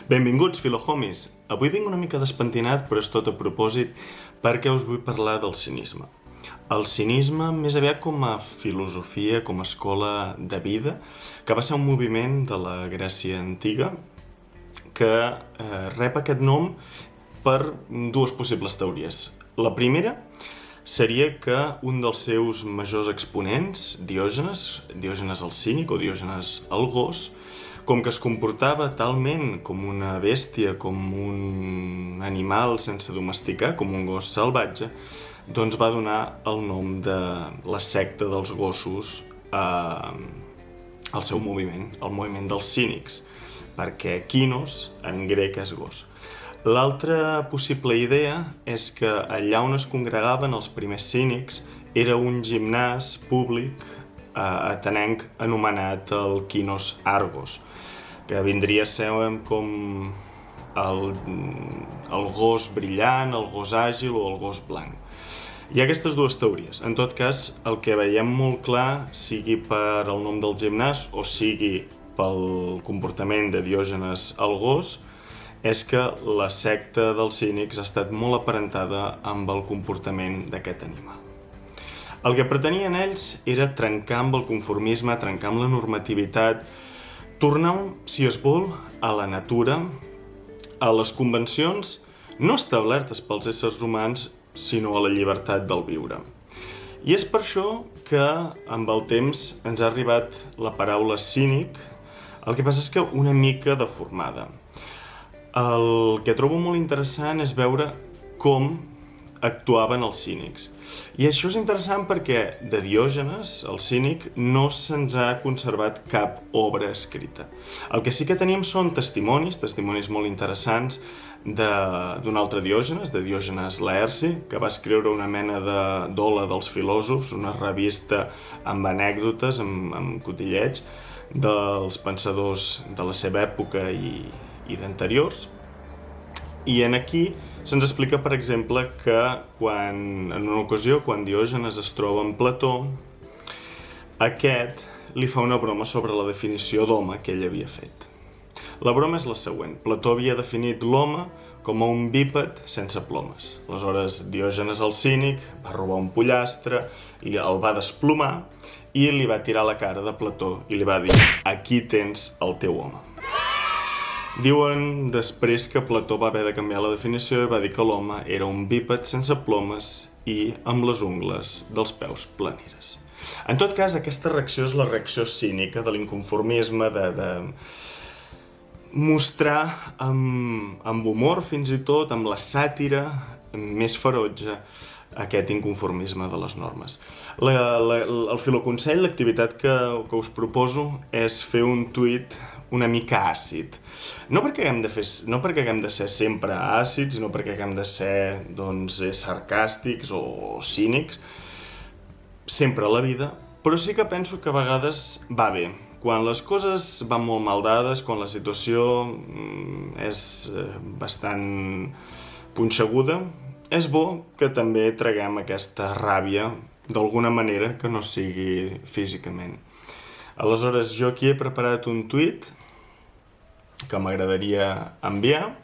Benvinguts, filohomies! Avui vinc una mica despentinat, però és tot a propòsit, perquè us vull parlar del cinisme. El cinisme més aviat com a filosofia, com a escola de vida, que va ser un moviment de la Grècia antiga que rep aquest nom per dues possibles teories. La primera seria que un dels seus majors exponents, Diògenes el cínic o Diògenes el gos, com que es comportava talment com una bèstia, com un animal sense domesticar, com un gos salvatge, doncs va donar el nom de la secta dels gossos al seu moviment, el moviment dels cínics, perquè kinos en grec és gos. L'altra possible idea és que allà on es congregaven els primers cínics era un gimnàs públic atenenc anomenat el Kinos Argos, que vindria a ser com el gos brillant, el gos àgil o el gos blanc. Hi ha aquestes dues teories. En tot cas, el que veiem molt clar, sigui per el nom del gimnàs o sigui pel comportament de Diògenes el gos, és que la secta dels cínics ha estat molt aparentada amb el comportament d'aquest animal. El que pretenien ells era trencar amb el conformisme, trencar amb la normativitat, tornar, si es vol, a la natura, a les convencions no establertes pels éssers humans, sinó a la llibertat del viure. I és per això que amb el temps ens ha arribat la paraula cínic, el que passa és que una mica deformada. El que trobo molt interessant és veure com actuaven els cínics. I això és interessant perquè de Diògenes, el cínic, no se'ns ha conservat cap obra escrita. El que sí que tenim són testimonis molt interessants d'un altre Diògenes, de Diògenes Laerci, que va escriure una mena d'Ola dels filòsofs, una revista amb anècdotes, amb cotillets, dels pensadors de la seva època i d'anteriors. I aquí se'ns explica, per exemple, que en una ocasió, quan Diògenes es troba amb Plató, aquest li fa una broma sobre la definició d'home que ell havia fet. La broma és la següent. Plató havia definit l'home com a un bíped sense plomes. Aleshores, Diògenes el cínic va robar un pollastre, el va desplomar i li va tirar a la cara de Plató i li va dir: aquí tens el teu home. Diuen després que Plató va haver de canviar la definició i va dir que l'home era un bíped sense plomes i amb les ungles dels peus planeres. En tot cas, aquesta reacció és la reacció cínica de l'inconformisme, de mostrar amb humor fins i tot, amb la sàtira més ferotge, aquest inconformisme de les normes. El filoconsell, l'activitat que us proposo és fer un tuit una mica àcid. No perquè haguem de ser sempre àcids, no perquè haguem de ser sarcàstics o cínics, sempre a la vida, però sí que penso que a vegades va bé. Quan les coses van molt mal dades, quan la situació és bastant punxeguda, és bo que també traguem aquesta ràbia d'alguna manera que no sigui físicament. Aleshores, jo aquí he preparat un tuit que m'agradaria enviar,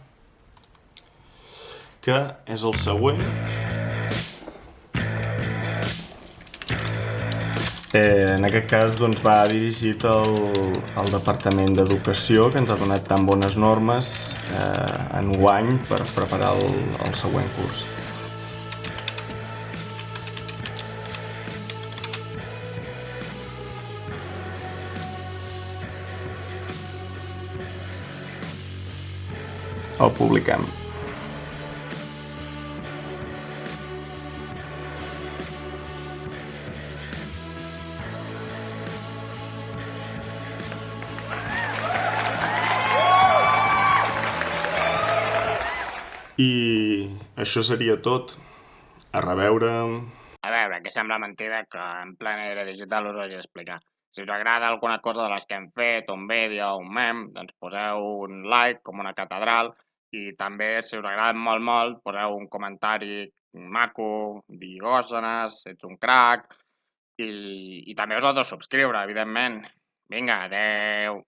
que és el següent. En aquest cas va dirigit al Departament d'Educació, que ens ha donat tan bones normes enguany per preparar el següent curs. El publiquem. I això seria tot. A reveure. A veure, que sembla mentida que en plena era digital us hagi d'explicar. Si us agrada alguna cosa de les que hem fet, un vídeo o un mem, doncs poseu un like, com una catedral, i també, si us agrada molt, poseu un comentari maco, Diògenes, ets un crac, i també us heu de subscriure, evidentment. Vinga, adeu!